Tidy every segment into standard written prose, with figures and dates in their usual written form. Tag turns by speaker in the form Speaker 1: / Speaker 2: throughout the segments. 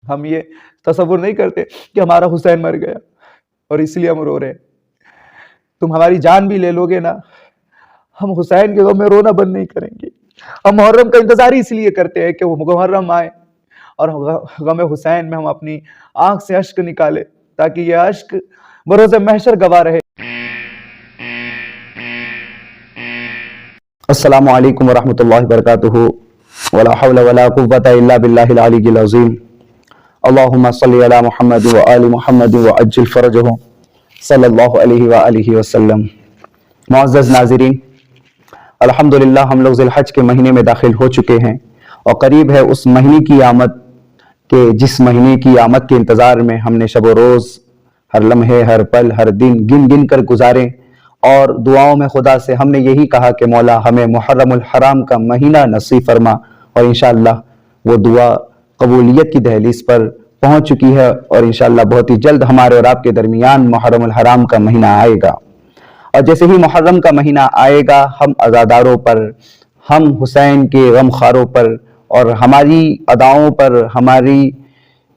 Speaker 1: ہم یہ تصور نہیں کرتے کہ ہمارا حسین مر گیا اور اس لیے ہم رو رہے ہیں. تم ہماری جان بھی لے لو گے نا، ہم حسین کے غم میں رونا بند نہیں کریں گے. ہم محرم کا انتظار اس لیے کرتے ہیں کہ وہ محرم آئے اور غم حسین میں ہم اپنی آنکھ سے اشک نکالے، تاکہ یہ اشک بروز محشر گواہ رہے.
Speaker 2: السلام علیکم ورحمۃ اللہ وبرکاتہ. ولا حول ولا قوة الا باللہ العلی العظیم. اللہم صلی علی محمد وآل محمد وعجل فرجہ صلی اللہ علیہ وآلہ وسلم. معزز ناظرین، الحمدللہ ہم لوگ ذی الحج کے مہینے میں داخل ہو چکے ہیں اور قریب ہے اس مہینے کی آمد کہ جس مہینے کی آمد کے انتظار میں ہم نے شب و روز، ہر لمحے، ہر پل، ہر دن گن گن کر گزارے. اور دعاؤں میں خدا سے ہم نے یہی کہا کہ مولا ہمیں محرم الحرام کا مہینہ نصیب فرما، اور انشاءاللہ وہ دعا قبولیت کی دہلیز پر پہنچ چکی ہے، اور انشاءاللہ بہت ہی جلد ہمارے اور آپ کے درمیان محرم الحرام کا مہینہ آئے گا. اور جیسے ہی محرم کا مہینہ آئے گا، ہم عزاداروں پر، ہم حسین کے غم خواروں پر اور ہماری اداؤں پر، ہماری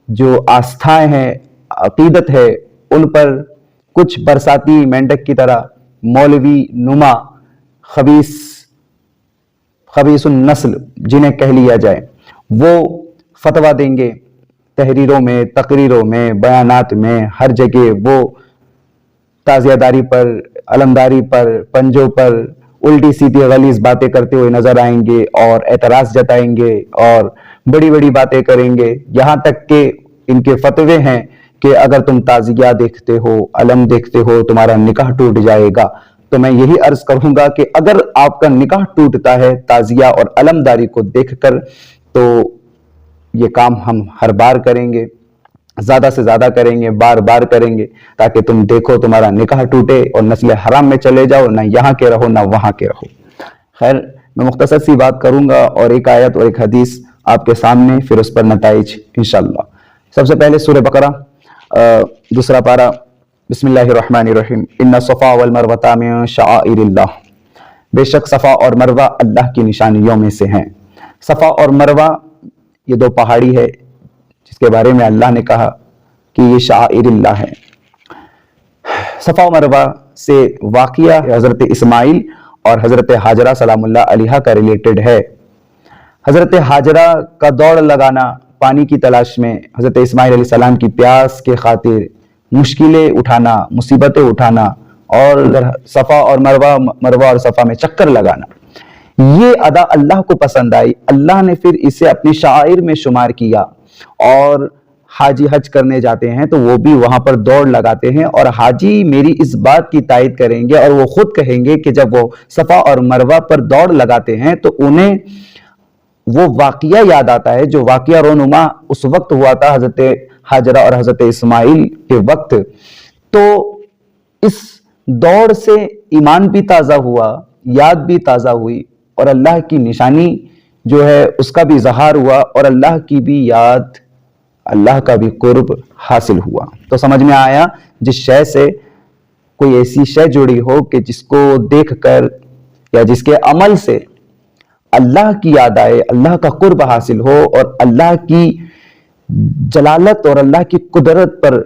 Speaker 2: جو آستھائیں ہیں، عقیدت ہے، ان پر کچھ برساتی مینڈک کی طرح مولوی نما خبیث النسل جنہیں کہہ لیا جائے، وہ فتویٰ دیں گے. تحریروں میں، تقریروں میں، بیانات میں، ہر جگہ وہ تعزیہ داری پر، علمداری پر، پنجوں پر الٹی سیدھی غلیظ باتیں کرتے ہوئے نظر آئیں گے اور اعتراض جتائیں گے اور بڑی بڑی باتیں کریں گے. یہاں تک کہ ان کے فتوے ہیں کہ اگر تم تعزیہ دیکھتے ہو، علم دیکھتے ہو، تمہارا نکاح ٹوٹ جائے گا. تو میں یہی عرض کروں گا کہ اگر آپ کا نکاح ٹوٹتا ہے تعزیہ اور علمداری کو دیکھ کر، تو یہ کام ہم ہر بار کریں گے، زیادہ سے زیادہ کریں گے، بار بار کریں گے، تاکہ تم دیکھو تمہارا نکاح ٹوٹے اور نسل حرام میں چلے جاؤ، نہ یہاں کے رہو نہ وہاں کے رہو. خیر، میں مختصر سی بات کروں گا اور ایک آیت اور ایک حدیث آپ کے سامنے، پھر اس پر نتائج انشاءاللہ. سب سے پہلے سورہ بقرہ دوسرا پارہ. بسم اللہ الرحمن الرحیم. ان الصفا والمروہ من شعائر اللہ. بے شک صفا اور مروہ اللہ کی نشانیوں میں سے ہیں. صفا اور مروہ یہ دو پہاڑی ہے جس کے بارے میں اللہ نے کہا کہ یہ شعائر اللہ ہے. صفا و مروہ سے واقعہ حضرت اسماعیل اور حضرت حاجرہ سلام اللہ علیہ کا ریلیٹڈ ہے. حضرت حاجرہ کا دوڑ لگانا پانی کی تلاش میں، حضرت اسماعیل علیہ السلام کی پیاس کے خاطر مشکلیں اٹھانا، مصیبتیں اٹھانا، اور صفا اور مروہ اور صفا میں چکر لگانا، یہ ادا اللہ کو پسند آئی. اللہ نے پھر اسے اپنی شعائر میں شمار کیا. اور حاجی حج کرنے جاتے ہیں تو وہ بھی وہاں پر دوڑ لگاتے ہیں، اور حاجی میری اس بات کی تائید کریں گے اور وہ خود کہیں گے کہ جب وہ صفا اور مروہ پر دوڑ لگاتے ہیں تو انہیں وہ واقعہ یاد آتا ہے جو واقعہ رونما اس وقت ہوا تھا حضرت حاجرہ اور حضرت اسماعیل کے وقت. تو اس دوڑ سے ایمان بھی تازہ ہوا، یاد بھی تازہ ہوئی، اور اللہ کی نشانی جو ہے اس کا بھی اظہار ہوا، اور اللہ کی بھی یاد، اللہ کا بھی قرب حاصل ہوا. تو سمجھ میں آیا، جس شے سے کوئی ایسی شے جڑی ہو کہ جس کو دیکھ کر یا جس کے عمل سے اللہ کی یاد آئے، اللہ کا قرب حاصل ہو، اور اللہ کی جلالت اور اللہ کی قدرت پر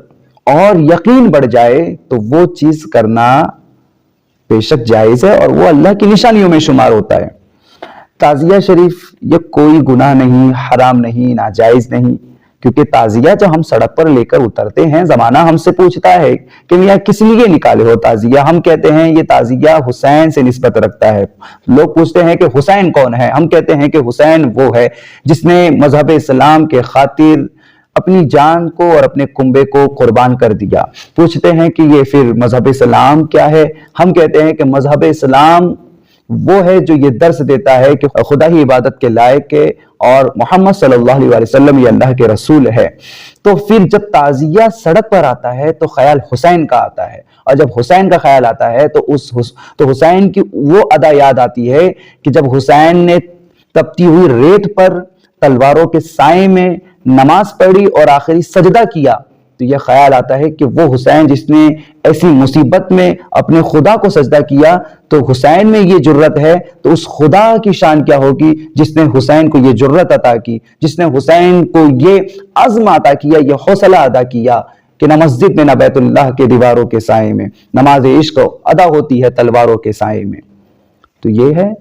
Speaker 2: اور یقین بڑھ جائے، تو وہ چیز کرنا بے شک جائز ہے اور وہ اللہ کی نشانیوں میں شمار ہوتا ہے. تعزیہ شریف یہ کوئی گناہ نہیں، حرام نہیں، ناجائز نہیں، کیونکہ تعزیہ جب ہم سڑک پر لے کر اترتے ہیں، زمانہ ہم سے پوچھتا ہے کہ میاں کس لیے نکالے ہو تعزیہ؟ ہم کہتے ہیں یہ تعزیہ حسین سے نسبت رکھتا ہے. لوگ پوچھتے ہیں کہ حسین کون ہے؟ ہم کہتے ہیں کہ حسین وہ ہے جس نے مذہب اسلام کے خاطر اپنی جان کو اور اپنے کنبے کو قربان کر دیا. پوچھتے ہیں کہ یہ پھر مذہب اسلام کیا ہے؟ ہم کہتے ہیں کہ مذہب اسلام وہ ہے جو یہ درس دیتا ہے کہ خدا ہی عبادت کے لائق ہے اور محمد صلی اللہ علیہ وسلم یہ اللہ کے رسول ہے. تو پھر جب تعزیہ سڑک پر آتا ہے تو خیال حسین کا آتا ہے، اور جب حسین کا خیال آتا ہے تو حسین کی وہ ادا یاد آتی ہے کہ جب حسین نے تپتی ہوئی ریت پر تلواروں کے سائے میں نماز پڑھی اور آخری سجدہ کیا، تو یہ خیال آتا ہے کہ وہ حسین جس نے ایسی مصیبت میں اپنے خدا کو سجدہ کیا تو حسین میں یہ جرت ہے تو اس خدا کی شان کیا ہوگی جس نے حسین کو یہ جرت عطا کی، جس نے حسین کو یہ عزم عطا کیا، یہ حوصلہ ادا کیا کہ نہ مسجد میں نہ بیت اللہ کے دیواروں کے سائے میں نماز عشق ادا ہوتی ہے تلواروں کے سائے میں۔ تو یہ ہے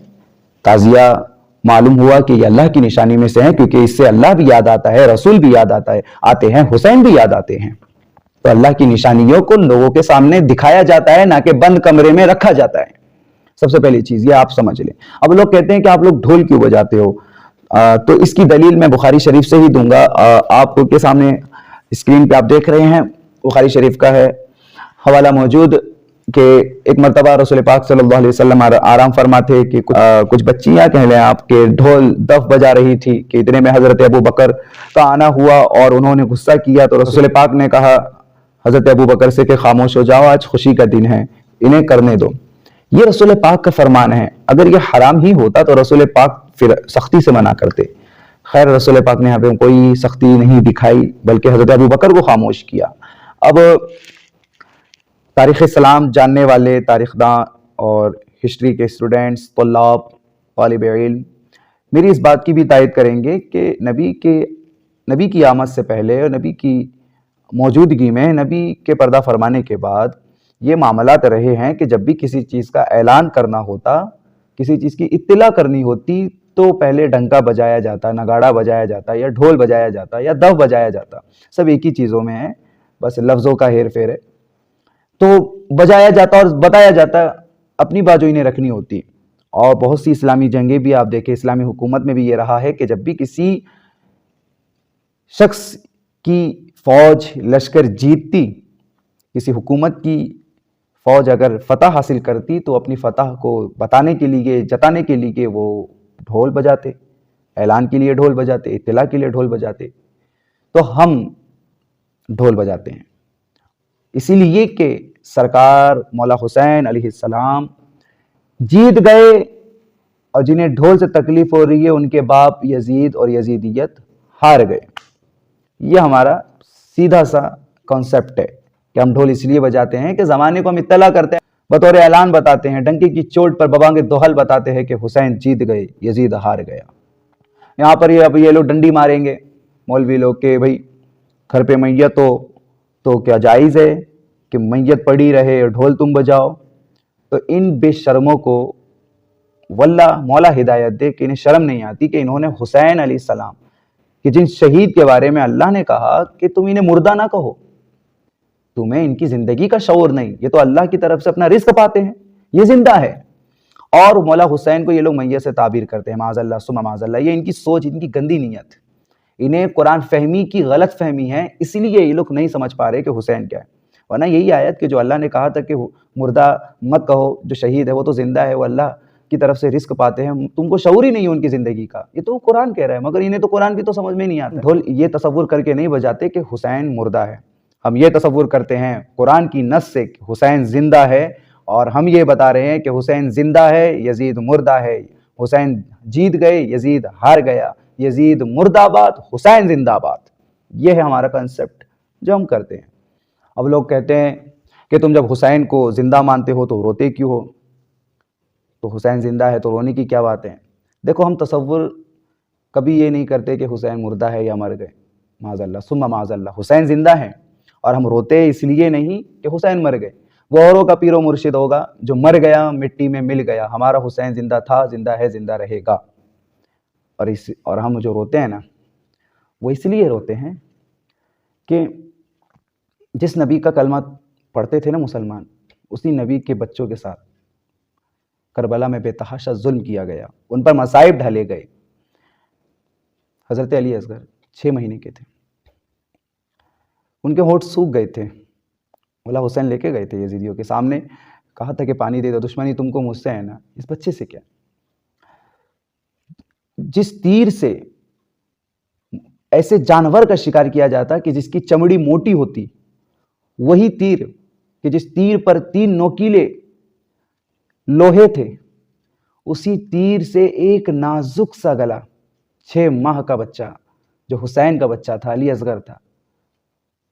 Speaker 2: تعزیہ، معلوم ہوا کہ یہ اللہ کی نشانی میں سے ہے، کیونکہ اس سے اللہ بھی یاد آتا ہے، رسول بھی یاد آتے ہیں، حسین بھی یاد آتے ہیں۔ تو اللہ کی نشانیوں کو لوگوں کے سامنے دکھایا جاتا ہے، نہ کہ بند کمرے میں رکھا جاتا ہے۔ سب سے پہلی چیز یہ آپ سمجھ لیں۔ اب لوگ کہتے ہیں کہ آپ لوگ ڈھول کیوں بجاتے ہو؟ تو اس کی دلیل میں بخاری شریف سے ہی دوں گا۔ آپ کے سامنے اسکرین پہ آپ دیکھ رہے ہیں، بخاری شریف کا ہے، حوالہ موجود کہ ایک مرتبہ رسول پاک صلی اللہ علیہ وسلم آرام فرما تھے کہ کچھ بچیاں کہہ لیں آپ کے ڈھول دف بجا رہی تھی کہ اتنے میں حضرت ابو بکر کا آنا ہوا اور انہوں نے غصہ کیا تو رسول پاک نے کہا حضرت ابو بکر سے کہ خاموش ہو جاؤ، آج خوشی کا دن ہے، انہیں کرنے دو۔ یہ رسول پاک کا فرمان ہے، اگر یہ حرام ہی ہوتا تو رسول پاک پھر سختی سے منع کرتے۔ خیر رسول پاک نے یہاں پہ کوئی سختی نہیں دکھائی بلکہ حضرت ابو بکر کو خاموش کیا۔ اب تاریخ اسلام جاننے والے تاریخ داں اور ہسٹری کے اسٹوڈنٹس، طلاب، طالب علم میری اس بات کی بھی تائید کریں گے کہ نبی کی آمد سے پہلے اور نبی کی موجودگی میں، نبی کے پردہ فرمانے کے بعد یہ معاملات رہے ہیں کہ جب بھی کسی چیز کا اعلان کرنا ہوتا، کسی چیز کی اطلاع کرنی ہوتی تو پہلے ڈنکا بجایا جاتا، نگاڑا بجایا جاتا یا ڈھول بجایا جاتا یا دف بجایا جاتا، سب ایک ہی چیزوں میں ہے، بس لفظوں کا ہیر پھیر ہے۔ تو بجایا جاتا اور بتایا جاتا، اپنی بات جو انہیں رکھنی ہوتی۔ اور بہت سی اسلامی جنگیں بھی آپ دیکھیں، اسلامی حکومت میں بھی یہ رہا ہے کہ جب بھی کسی شخص کی فوج لشکر جیتتی، کسی حکومت کی فوج اگر فتح حاصل کرتی تو اپنی فتح کو بتانے کے لیے، جتانے کے لیے وہ ڈھول بجاتے، اعلان کے لیے ڈھول بجاتے، اطلاع کے لیے ڈھول بجاتے۔ تو ہم ڈھول بجاتے ہیں اسی لیے کہ سرکار مولا حسین علیہ السلام جیت گئے، اور جنہیں ڈھول سے تکلیف ہو رہی ہے ان کے باپ یزید اور یزیدیت ہار گئے۔ یہ ہمارا سیدھا سا کانسیپٹ ہے کہ ہم ڈھول اس لیے بجاتے ہیں کہ زمانے کو ہم اطلاع کرتے ہیں، بطور اعلان بتاتے ہیں، ڈنکے کی چوٹ پر ببانگ دوحل بتاتے ہیں کہ حسین جیت گئے، یزید ہار گیا۔ یہاں پر یہ لوگ ڈنڈی ماریں گے مولوی لوگ کہ بھائی گھر پہ میت ہو تو کیا جائز ہے کہ میت پڑی رہے اور ڈھول تم بجاؤ؟ تو ان بے شرموں کو واللہ مولا ہدایت دے کہ انہیں شرم نہیں آتی کہ انہوں نے حسین علیہ السلام کہ جن شہید کے بارے میں اللہ نے کہا کہ تم انہیں مردہ نہ کہو، تمہیں ان کی زندگی کا شعور نہیں، یہ تو اللہ کی طرف سے اپنا رزق پاتے ہیں، یہ زندہ ہے۔ اور مولا حسین کو یہ لوگ میت سے تعبیر کرتے ہیں، معاذ اللہ ثم معاذ اللہ۔ یہ ان کی سوچ، ان کی گندی نیت، انہیں قرآن فہمی کی غلط فہمی ہے، اس لیے یہ لوگ نہیں سمجھ پا رہے کہ حسین کیا ہے۔ ورنہ یہی آیت کہ جو اللہ نے کہا تھا کہ مردہ مت کہو، جو شہید ہے وہ تو زندہ ہے، وہ اللہ کی طرف سے رزق پاتے ہیں، تم کو شعور ہی نہیں ہے ان کی زندگی کا، یہ تو قرآن کہہ رہا ہے، مگر انہیں تو قرآن بھی تو سمجھ میں نہیں آتا۔ ڈھول یہ تصور کر کے نہیں بجاتے کہ حسین مردہ ہے، ہم یہ تصور کرتے ہیں قرآن کی نص سے کہ حسین زندہ ہے، اور ہم یہ بتا رہے ہیں کہ حسین زندہ ہے، یزید مردہ ہے، حسین جیت گئے، یزید ہار گیا، یزید مردہ باد، حسین زندہ باد۔ یہ ہے ہمارا کنسپٹ جو ہم کرتے ہیں۔ اب لوگ کہتے ہیں کہ تم جب حسین کو زندہ مانتے ہو تو روتے کیوں ہو؟ تو حسین زندہ ہے تو رونے کی کیا بات ہے؟ دیکھو ہم تصور کبھی یہ نہیں کرتے کہ حسین مردہ ہے یا مر گئے، معاذ اللہ ثم معاذ اللہ، حسین زندہ ہے، اور ہم روتے اس لیے نہیں کہ حسین مر گئے۔ وہ اوروں کا پیر و مرشد ہوگا جو مر گیا، مٹی میں مل گیا، ہمارا حسین زندہ تھا، زندہ ہے، زندہ رہے گا۔ اور ہم جو روتے ہیں نا، وہ اس لیے روتے ہیں کہ جس نبی کا کلمہ پڑھتے تھے نا مسلمان، اسی نبی کے بچوں کے ساتھ کربلا میں بے تحاشا ظلم کیا گیا، ان پر مصائب ڈھالے گئے۔ حضرت علی اصغر 6 مہینے کے تھے، ان کے ہونٹ سوکھ گئے تھے، مولا حسین لے کے گئے تھے یزیدیوں کے سامنے، کہا تھا کہ پانی دے دو، دشمنی تم کو مجھ سے ہے نا، اس بچے سے کیا؟ جس تیر سے ایسے جانور کا شکار کیا جاتا کہ جس کی چمڑی موٹی ہوتی، وہی تیر کہ جس تیر پر 3 نوکیلے لوہے تھے، اسی تیر سے ایک نازک سا گلا 6 ماہ کا بچہ جو حسین کا بچہ تھا، علی اصغر تھا،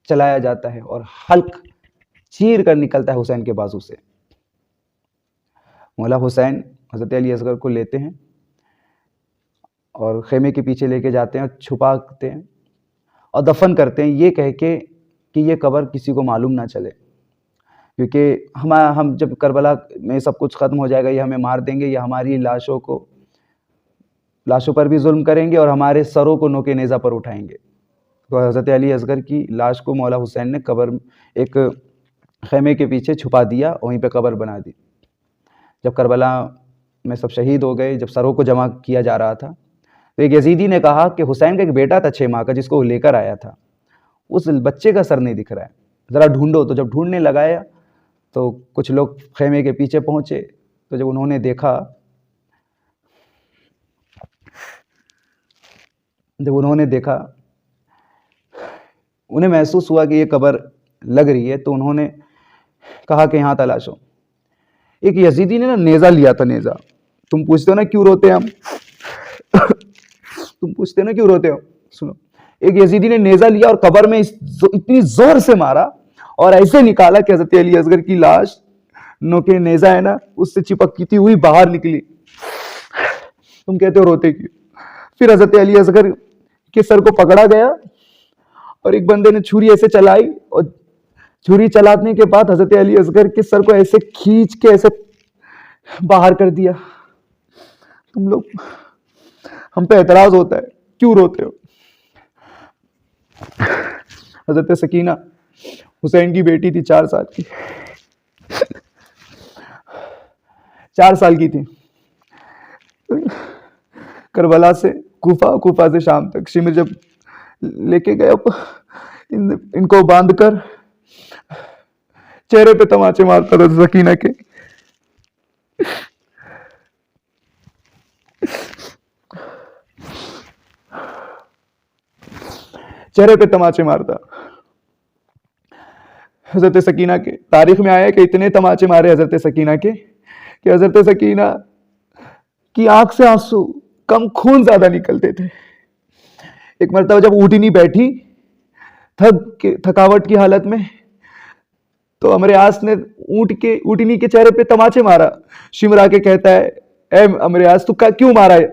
Speaker 2: چلایا جاتا ہے اور حلق چیر کر نکلتا ہے حسین کے بازو سے. مولا حسین حضرت علی اصغر کو لیتے ہیں اور خیمے کے پیچھے لے کے جاتے ہیں اور چھپاتے ہیں اور دفن کرتے ہیں، یہ کہہ کے کہ یہ قبر کسی کو معلوم نہ چلے، کیونکہ ہم جب کربلا میں سب کچھ ختم ہو جائے گا، یہ ہمیں مار دیں گے، یہ ہماری لاشوں پر بھی ظلم کریں گے اور ہمارے سروں کو نوک نیزہ پر اٹھائیں گے. تو حضرت علی اصغر کی لاش کو مولا حسین نے ایک خیمے کے پیچھے چھپا دیا، وہیں پہ قبر بنا دی. جب کربلا میں سب شہید ہو گئے، جب سروں کو جمع کیا جا رہا تھا، تو ایک یزیدی نے کہا کہ حسین کا ایک بیٹا تھا 6 ماہ کا جس کو وہ لے کر آیا تھا، اس بچے کا سر نہیں دکھ رہا ہے، ذرا ڈھونڈو. تو جب ڈھونڈنے لگایا تو کچھ لوگ خیمے کے پیچھے پہنچے، تو جب انہوں نے دیکھا انہیں محسوس ہوا کہ یہ قبر لگ رہی ہے، تو انہوں نے کہا کہ یہاں تلاشو. ایک یزیدی نے نا نیزہ لیا تھا. نیزہ تم پوچھتے ہو نا کیوں روتے ہم سنو. ایک یزیدی نے نیزہ لیا اور قبر میں اتنی زور سے مارا اور ایسے نکالا کہ حضرت علی اصغر کی لاش نوکے نیزہ ہے نا اس سے چپکتی ہوئی باہر نکلی. تم کہتے ہو روتے کیوں؟ پھر حضرت علی اصغر کے سر کو پکڑا گیا اور ایک بندے نے چھری ایسے چلائی اور چھری چلانے کے بعد حضرت علی اصغر کے سر کو ایسے کھینچ کے ایسے باہر کر دیا. تم لوگ ہم پہ اعتراض ہوتا ہے کیوں روتے ہو؟ حضرت سکینہ حسین کی بیٹی تھی، 4 سال کی 4 سال کی تھی. کربلا سے کوفہ سے شام تک شمر جب لے کے گئے، ان کو باندھ کر چہرے پہ تماچے مارتا تھا سکینہ کے. چہرے پہ تماچے مارتا. حضرت سکینہ کے تاریخ میں آیا کہ اتنے تماچے مارے حضرت سکینہ کے کہ حضرت سکینہ کی آنکھ سے آنسو کم خون زیادہ نکلتے تھے. ایک مرتبہ جب اونٹنی بیٹھی تھکاوٹ کی حالت میں، تو امریاس نے اونٹنی کے چہرے پہ تماچے مارا. شمر آ کے کہتا ہے اے امریاس تو کیوں مارا ہے؟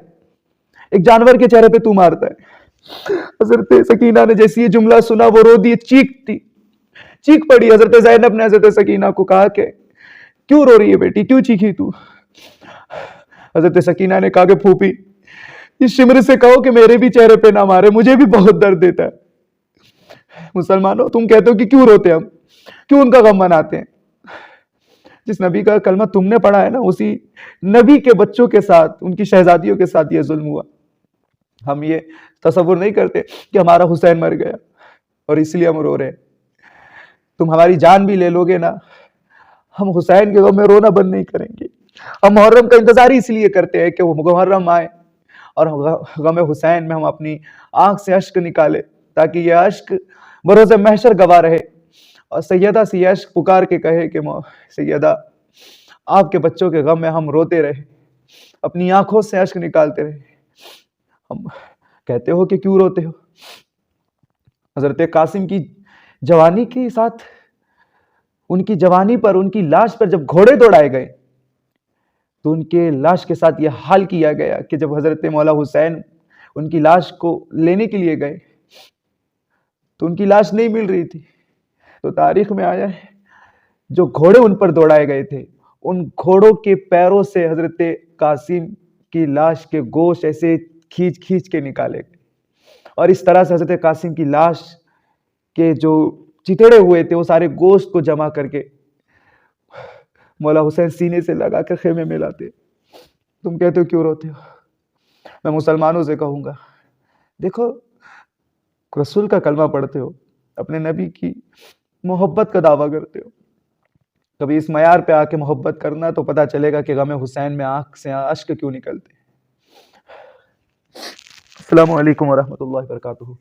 Speaker 2: ایک جانور کے چہرے پہ تو مارتا ہے. حضرت سکینہ نے جیسی یہ جملہ سنا وہ رو دی، چیخ پڑی. حضرت زینب نے حضرت سکینہ کو کہا کہ کیوں رو رہی ہے بیٹی، کیوں چیخی تو؟ حضرت سکینہ نے کہا کہ پھوپھی اس شمر سے کہو کہ میرے بھی چہرے پہ نہ مارے، مجھے بھی بہت درد دیتا ہے. مسلمانوں تم کہتے ہو کہ کیوں روتے ہم، کیوں ان کا غم مناتے ہیں؟ جس نبی کا کلمہ تم نے پڑھا ہے نا، اسی نبی کے بچوں کے ساتھ، ان کی شہزادیوں کے ساتھ یہ ظلم ہوا. ہم یہ تصور نہیں کرتے کہ ہمارا حسین مر گیا اور اس لیے ہم رو رہے ہیں. تم ہماری جان بھی لے لو گے نا، ہم حسین کے غم میں رونا بند نہیں کریں گے. ہم محرم کا انتظار ہی اس لیے کرتے ہیں کہ وہ محرم آئے اور غم حسین میں ہم اپنی آنکھ سے اشک نکالے، تاکہ یہ اشک بروز محشر گواہ رہے اور سیدہ سی اشک پکار کے کہے کہ سیدہ آپ کے بچوں کے غم میں ہم روتے رہے، اپنی آنکھوں سے اشک نکالتے رہے. ہم کہتے ہو کہ کیوں روتے ہو؟ حضرت قاسم کی جوانی کے ساتھ، ان کی جوانی پر، ان کی لاش پر جب گھوڑے دوڑائے گئے تو ان کے لاش کے ساتھ یہ حال کیا گیا کہ جب حضرت مولا حسین ان کی لاش کو لینے کے لیے گئے تو ان کی لاش نہیں مل رہی تھی. تو تاریخ میں آیا ہے جو گھوڑے ان پر دوڑائے گئے تھے، ان گھوڑوں کے پیروں سے حضرت قاسم کی لاش کے گوشت ایسے کھینچ کے نکالے گئے، اور اس طرح سے حضرت قاسم کی لاش کے جو چتڑے ہوئے تھے وہ سارے گوشت کو جمع کر کے مولا حسین سینے سے لگا کر خیمے میں لاتے. تم کہتے ہو کیوں روتے ہو؟ میں مسلمانوں سے کہوں گا، دیکھو رسول کا کلمہ پڑھتے ہو، اپنے نبی کی محبت کا دعویٰ کرتے ہو، کبھی اس معیار پہ آ کے محبت کرنا تو پتہ چلے گا کہ غم حسین میں آنکھ سے اشک کیوں نکلتے. السلام علیکم ورحمۃ اللہ وبرکاتہ.